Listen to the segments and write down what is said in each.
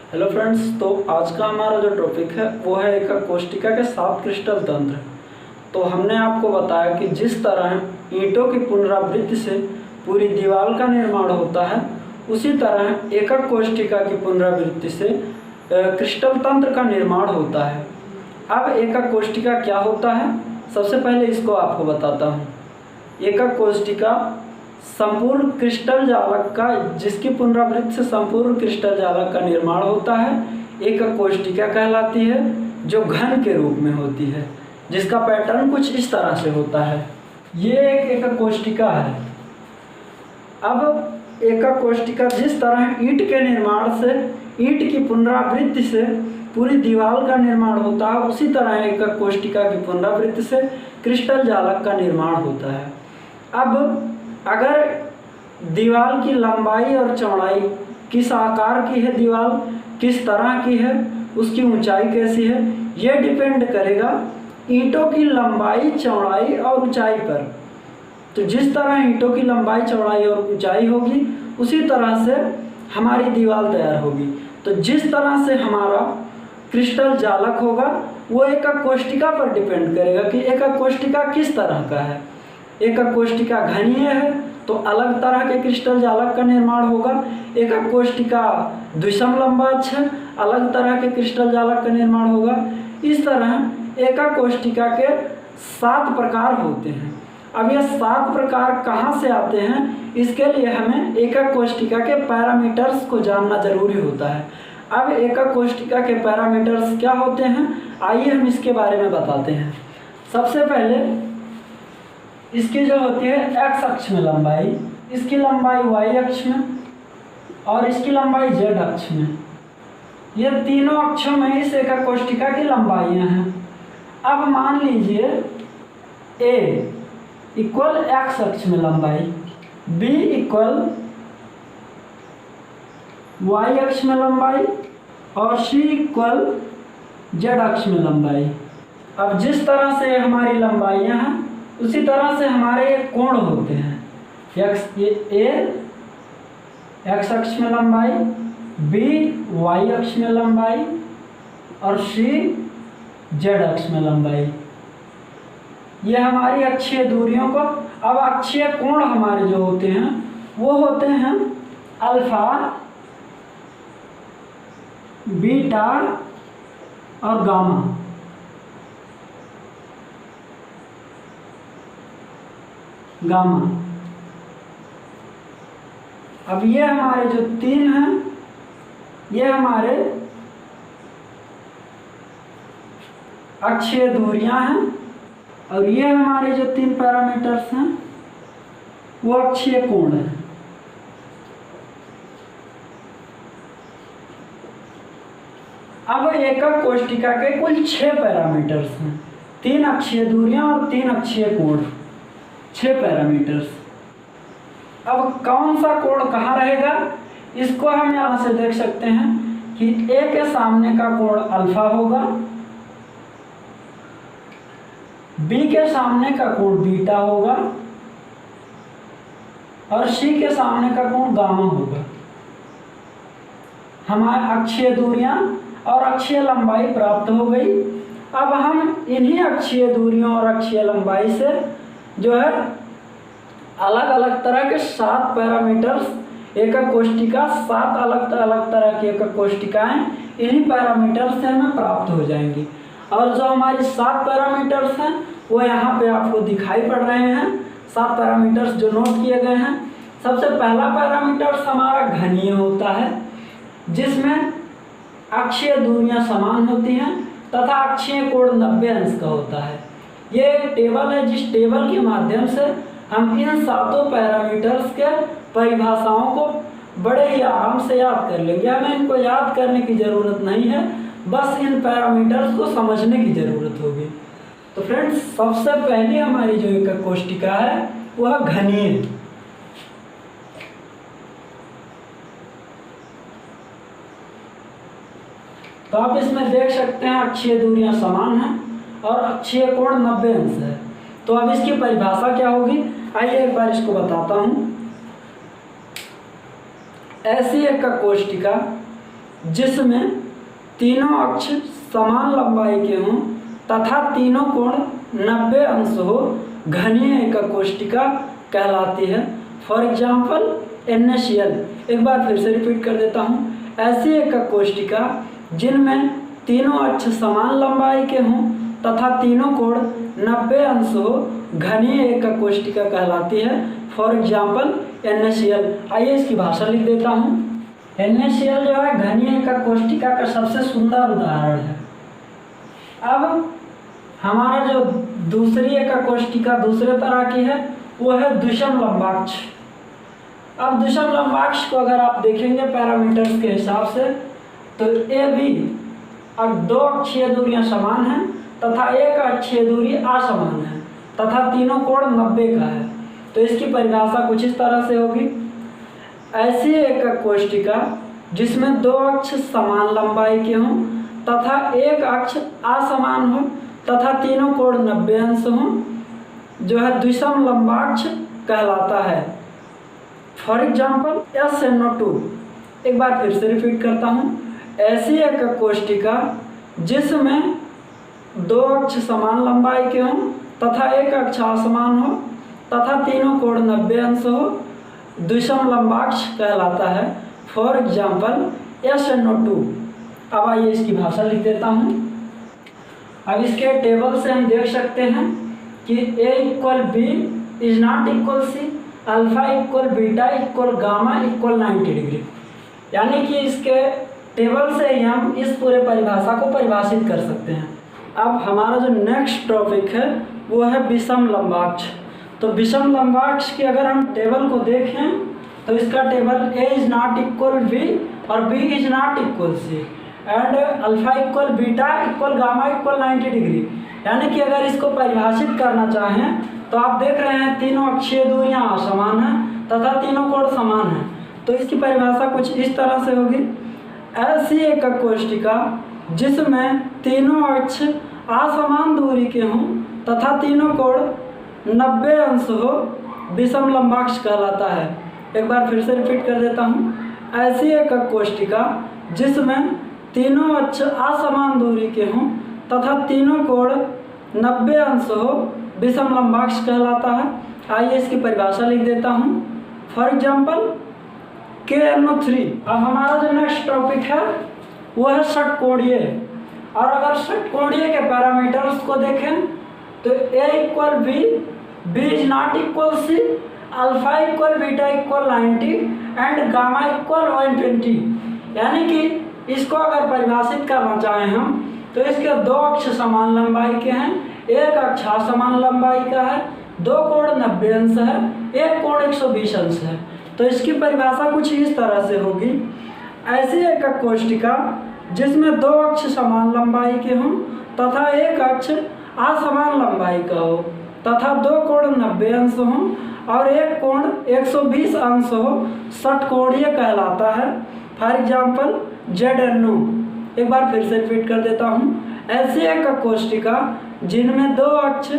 Hello friends, तो आज का हमारा जो टॉपिक है वो है एक कोष्टिका के 7 क्रिस्टल तंत्र। तो हमने आपको बताया कि जिस तरह ईंटों की पुनरावृत्ति से पूरी दीवार का निर्माण होता है, उसी तरह एकक कोष्टिका की पुनरावृत्ति से क्रिस्टल तंत्र का निर्माण होता है। अब एकक कोष्टिका क्या होता है, सबसे पहले इसको आपको बताता हूँ। एकक कोष्टिका संपूर्ण क्रिस्टल जालक का, जिसकी पुनरावृत्ति से संपूर्ण क्रिस्टल जालक का निर्माण होता है, एकक कोष्टिका कहलाती है, जो घन के रूप में होती है, जिसका पैटर्न कुछ इस तरह से होता है। ये एक एकक कोष्टिका है। अब एकक कोष्टिका जिस तरह ईंट के निर्माण से, ईंट की पुनरावृत्ति से पूरी दीवार का निर्माण होता है, उसी तरह एकक कोष्टिका की पुनरावृत्ति से क्रिस्टल जालक का निर्माण होता है। अब अगर दीवार की लंबाई और चौड़ाई, किस आकार की है दीवार, किस तरह की है, उसकी ऊंचाई कैसी है, यह डिपेंड करेगा ईंटों की लंबाई, चौड़ाई और ऊंचाई पर। तो जिस तरह ईंटों की लंबाई, चौड़ाई और ऊंचाई होगी, उसी तरह से हमारी दीवार तैयार होगी। तो जिस तरह से हमारा क्रिस्टल जालक होगा, वो एकक कोष्टिका पर डिपेंड करेगा कि एकक कोष्टिका किस तरह का है। एकक कोष्टिका घनीय है तो अलग तरह के क्रिस्टल जालक का निर्माण होगा। एकक कोष्टिका द्विसम लंबाक्ष है, अलग तरह के क्रिस्टल जालक का निर्माण होगा। इस तरह एकक कोष्टिका के 7 प्रकार होते हैं। अब ये 7 प्रकार कहाँ से आते हैं, इसके लिए हमें एकक कोष्टिका के पैरामीटर्स को जानना जरूरी होता है। अब एकक कोष्टिका के पैरामीटर्स क्या होते हैं, आइए हम इसके बारे में बताते हैं। सबसे पहले इसकी जो होती है एक्स अक्ष में लंबाई, इसकी लंबाई वाई अक्ष में और इसकी लंबाई जेड अक्ष में। ये तीनों अक्षों में इस एकक कोष्टिका की लंबाइयां हैं। अब मान लीजिए ए इक्वल एक्स अक्ष में लंबाई, बी इक्वल वाई अक्ष में लंबाई और सी इक्वल जेड अक्ष में लंबाई। अब जिस तरह से हमारी लंबाइयां हैं, उसी तरह से हमारे कोण होते हैं। एक्स अक्ष में लंबाई, बी वाई अक्ष में लंबाई और सी जेड अक्ष में लंबाई। ये हमारी अक्षीय दूरियों को। अब अक्षीय कोण हमारे जो होते हैं वो होते हैं अल्फा, बीटा और गामा। अब ये हमारे जो 3 हैं, ये हमारे अक्षीय दूरियां हैं और ये हमारे जो 3 पैरामीटर्स हैं वो अक्षीय कोण है। अब एकक कोष्टिका के कुल 6 पैरामीटर्स हैं, 3 अक्षीय दूरियां और 3 अक्षीय कोण, 6 पैरामीटर्स। अब कौन सा कोण कहाँ रहेगा, इसको हम यहाँ से देख सकते हैं कि ए के सामने का कोण अल्फा होगा, बी के सामने का कोण बीटा होगा और सी के सामने का कोण गामा होगा। हमारे अक्षीय दूरियां और अक्षीय लंबाई प्राप्त हो गई। अब हम इन्हीं अक्षीय दूरियों और अक्षीय लंबाई से जो है अलग अलग तरह के 7 पैरामीटर्स, एकक कोष्टिका 7 अलग अलग तरह की एकक कोष्टिकाएं इन्हीं पैरामीटर्स से हमें प्राप्त हो जाएंगी। और जो हमारी 7 पैरामीटर्स हैं वो यहाँ पे आपको दिखाई पड़ रहे हैं। 7 पैरामीटर्स जो नोट किए गए हैं। सबसे पहला पैरामीटर्स हमारा घनीय होता है, जिसमें अक्षीय दूरियां समान होती हैं तथा अक्षीय कोण 90 अंश का होता है। ये एक टेबल है, जिस टेबल के माध्यम से हम इन 7 पैरामीटर्स के परिभाषाओं को बड़े ही आराम से याद कर लेंगे। हमें इनको याद करने की ज़रूरत नहीं है, बस इन पैरामीटर्स को समझने की ज़रूरत होगी। तो फ्रेंड्स, सबसे पहली हमारी जो एकक कोष्टिका है वह घनीय। तो आप इसमें देख सकते हैं अक्षीय दूरियां समान हैं और अक्षीय कोण 90 अंश है। तो अब इसकी परिभाषा क्या होगी, आइए एक बार इसको बताता हूं। ऐसी एकक कोष्टिका जिसमें तीनों अक्ष समान लंबाई के हों तथा तीनों कोण 90 अंश हो घनीय एकक कोष्टिका कहलाती है। For example NaCl। एक बार फिर से रिपीट कर देता हूँ। ऐसी एकक कोष्टिका जिनमें तीनों अक्ष समान लंबाई के हों तथा तीनों कोण 90 अंश हो घनीय एकक कोष्टिका कहलाती है। For example NaCl। आइए इसकी भाषा लिख देता हूँ। NaCl जो है घनीय एकक कोष्टिका का सबसे सुंदर उदाहरण है। अब हमारा जो दूसरी एकक कोष्टिका दूसरे तरह की है वो है द्विषम लंबाक्ष। अब द्विषम लंबाक्ष को अगर आप देखेंगे पैरामीटर्स के हिसाब से तो AB अब दो अक्षीय दूरियां समान हैं तथा एक अक्षीय दूरी असमान है तथा तीनों कोण 90 का है। तो इसकी परिभाषा कुछ इस तरह से होगी। ऐसी एकक कोष्टिका जिसमें दो अक्ष समान लंबाई के हों तथा एक अक्ष असमान हो तथा तीनों कोण 90 अंश हों जो है द्विषम लंबाक्ष कहलाता है। For example SNO2। एक बार फिर से रिपीट करता हूँ। ऐसी एकक कोष्टिका जिसमें दो अक्ष समान लंबाई के हों तथा एक अक्ष असमान हो तथा तीनों कोण 90 अंश हो द्विषम लंबाक्ष कहलाता है। For example SNO2। अब आइए इसकी भाषा लिख देता हूँ। अब इसके टेबल से हम देख सकते हैं कि A = B is not equal C, alpha = beta = gamma = 90 degree. यानी कि इसके टेबल से ही हम इस पूरे परिभाषा को परिभाषित कर सकते हैं। अब हमारा जो नेक्स्ट टॉपिक है वो है विषम लंबाक्ष। तो विषम लंबाक्ष की अगर हम टेबल को देखें तो इसका table A is not equal B और B is not equal C and alpha = beta = gamma = 90 degree. यानी कि अगर इसको परिभाषित करना चाहें तो आप देख रहे हैं तीनों अक्षीय दूरियां असमान हैं तथा तीनों कोण समान हैं। तो इसकी परिभाषा कुछ इस तरह से होगी। ऐसी एकक कोष्टिका जिसमें तीनों अक्ष असमान दूरी के हों तथा तीनों कोण 90 अंश हो विषम लंबाक्ष कहलाता है। एक बार फिर से रिपीट कर देता हूँ। ऐसी एकक कोष्टिका जिसमें तीनों अक्ष असमान दूरी के हों तथा तीनों कोण 90 अंश हो विषम लंबाक्ष कहलाता है। आइए इसकी परिभाषा लिख देता हूँ। For example KNO3। अब हमारा जो नेक्स्ट टॉपिक है वो है षटकोणीय। और अगर षटकोणीय के पैरामीटर्स को देखें तो A = B, B is not equal C, alpha = beta = 90 and gamma = 120। यानी कि इसको अगर परिभाषित करना चाहें हम तो इसके दो अक्ष समान लंबाई के हैं, एक अक्ष असमान लंबाई का है, दो कोण 90 अंश है, एक कोण 120 अंश है। तो इसकी परिभाषा कुछ इस तरह से होगी। ऐसी एकक कोष्टिका जिसमें दो अक्ष समान लंबाई के हों तथा एक अक्ष असमान लंबाई का हो तथा दो कोण 90 अंश हों और एक कोण 120 अंश हो षटकोणीय कहलाता है। For example ZNO। एक बार फिर से रिपीट कर देता हूँ। ऐसी एकक कोष्टिका जिनमें दो अक्ष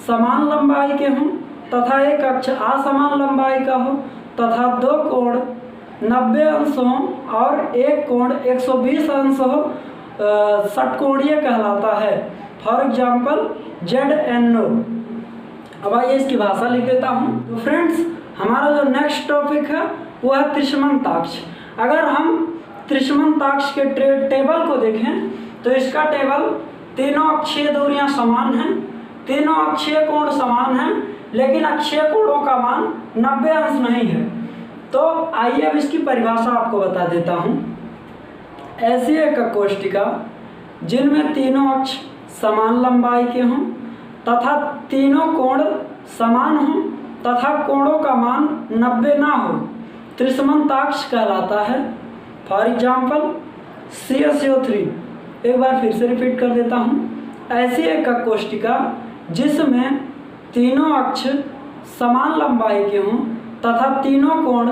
समान लंबाई के हों तथा एक अक्ष असमान लंबाई का हो तथा दो कोण 90 अंश हों और एक कोण 120 अंश हो षटकोणीय कहलाता है। For example ZNO। अब आइए इसकी भाषा लिख देता हूँ। तो फ्रेंड्स हमारा जो नेक्स्ट टॉपिक है वो है त्रिसमनताक्ष। अगर हम त्रिसमनताक्ष के टेबल को देखें तो इसका टेबल तीनों अक्षीय दूरियां समान हैं, तीनों अक्षीय कोण समान हैं, लेकिन अक्षीय कोणों का मान 90 अंश नहीं है। तो आइए अब इसकी परिभाषा आपको बता देता हूँ। ऐसी एकक कोष्टिका जिनमें तीनों अक्ष समान लंबाई के हों तथा तीनों कोण समान हों तथा कोणों का मान 90 ना हो त्रिसमनताक्ष कहलाता है। For example CaCO3। एक बार फिर से रिपीट कर देता हूँ। ऐसी एकक कोष्टिका जिसमें तीनों अक्ष समान लंबाई के हों तथा तीनों कोण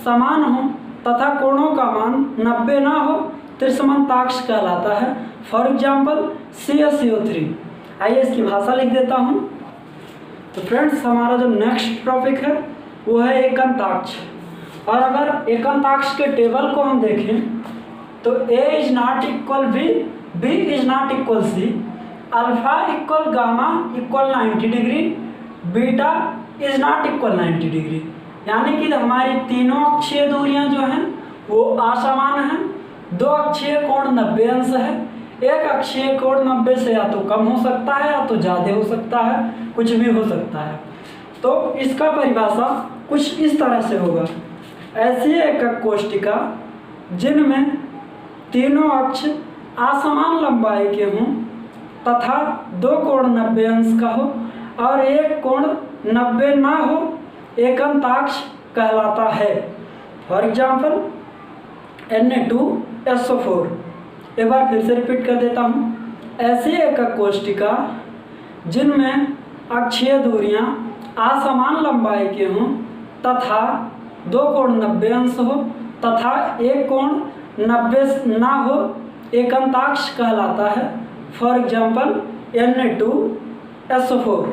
समान हों तथा कोणों का मान 90 ना हो त्रिसमनताक्ष कहलाता है। For example CaCO3। आइए इसकी भाषा लिख देता हूँ। तो फ्रेंड्स हमारा जो नेक्स्ट टॉपिक है वो है एकंताक्ष। और अगर एकंताक्ष के टेबल को हम देखें तो A is not equal B is not equal C, alpha equal gamma equal 90 degree, beta is not equal 90 degree. यानी कि हमारी तीनों अक्षीय दूरियां जो हैं वो असमान हैं। दो अक्षीय कोण 90 अंश है, एक अक्षीय कोण 90 से या तो कम हो सकता है या तो ज़्यादा हो सकता है, कुछ भी हो सकता है। तो इसका परिभाषा कुछ इस तरह से होगा, ऐसी एकक कोष्टिका जिनमें तीनों अक्ष असमान लंबाई के हों तथा दो कोण 90 अंश का हो और एक कोण 90 ना हो, एकंताक्ष कहलाता है। For example Na2SO4। एक बार फिर से रिपीट कर देता हूँ, ऐसी एकक कोष्टिका जिनमें अक्षीय दूरियां असमान लंबाई के हों तथा दो कोण 90 अंश हो तथा एक कोण 90 ना हो, एकंताक्ष कहलाता है। For example Na2SO4।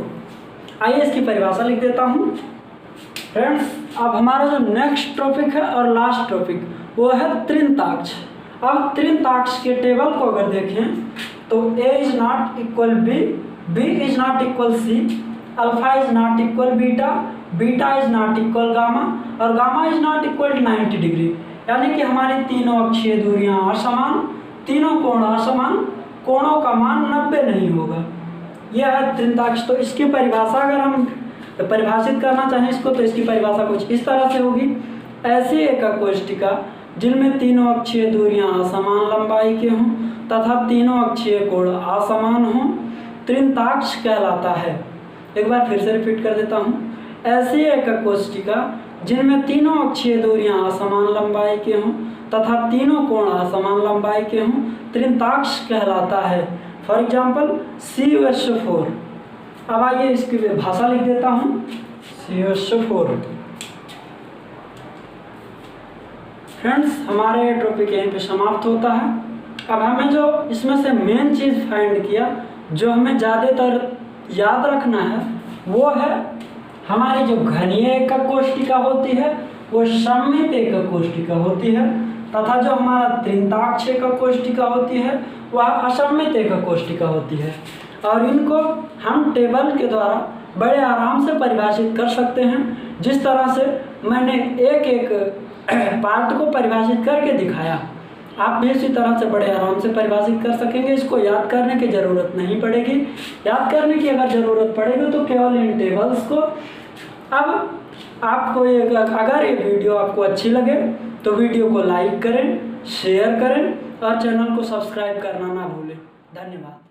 आइए इसकी परिभाषा लिख देता हूँ। फ्रेंड्स, अब हमारा जो नेक्स्ट टॉपिक है और लास्ट टॉपिक वो है त्रिंताक्ष। अब त्रिंताक्ष के टेबल को अगर देखें तो A is not equal B is not equal C, alpha is not equal beta is not equal gamma और gamma is not equal 90 degree. यानी कि हमारी तीनों अक्षीय दूरियां असमान, तीनों कोण असमान, कोणों का मान 90 नहीं होगा। यह है त्रिंताक्ष। तो इसकी परिभाषा अगर हम परिभाषित करना चाहें इसको तो इसकी परिभाषा कुछ इस तरह से होगी, ऐसी एकक कोष्टिका जिनमें तीनों अक्षीय दूरियां असमान लंबाई के हों तथा तीनों अक्षीय कोण असमान हों, त्रिंताक्ष कहलाता है। एक बार फिर से रिपीट कर देता हूँ, ऐसी एकक कोष्टिका जिनमें तीनों अक्षीय दूरियां असमान लंबाई के हों तथा तीनों कोण असमान लंबाई के हों, त्रिंताक्ष कहलाता है। For example CuSO4। अब आइए इसकी भाषा लिख देता हूँ, CuSO4। फ्रेंड्स, हमारे टॉपिक यहीं पे समाप्त होता है। अब हमें जो इसमें से मेन चीज़ फाइंड किया, जो हमें ज़्यादातर याद रखना है, वो है हमारी जो घनीय एकक कोष्टिका होती है वो सममित एकक कोष्टिका होती है तथा जो हमारा त्रिंताक्ष एकक कोष्टिका होती है वह असममित एकक कोष्टिका होती है। और इनको हम टेबल के द्वारा बड़े आराम से परिभाषित कर सकते हैं, जिस तरह से मैंने एक एक पार्ट को परिभाषित करके दिखाया। आप भी इसी तरह से बड़े आराम से परिभाषित कर सकेंगे। इसको याद करने की ज़रूरत नहीं पड़ेगी। याद करने की अगर ज़रूरत पड़ेगी तो केवल इन टेबल्स को। अब आपको अगर ये वीडियो आपको अच्छी लगे तो वीडियो को लाइक करें, शेयर करें और चैनल को सब्सक्राइब करना ना भूलें। धन्यवाद।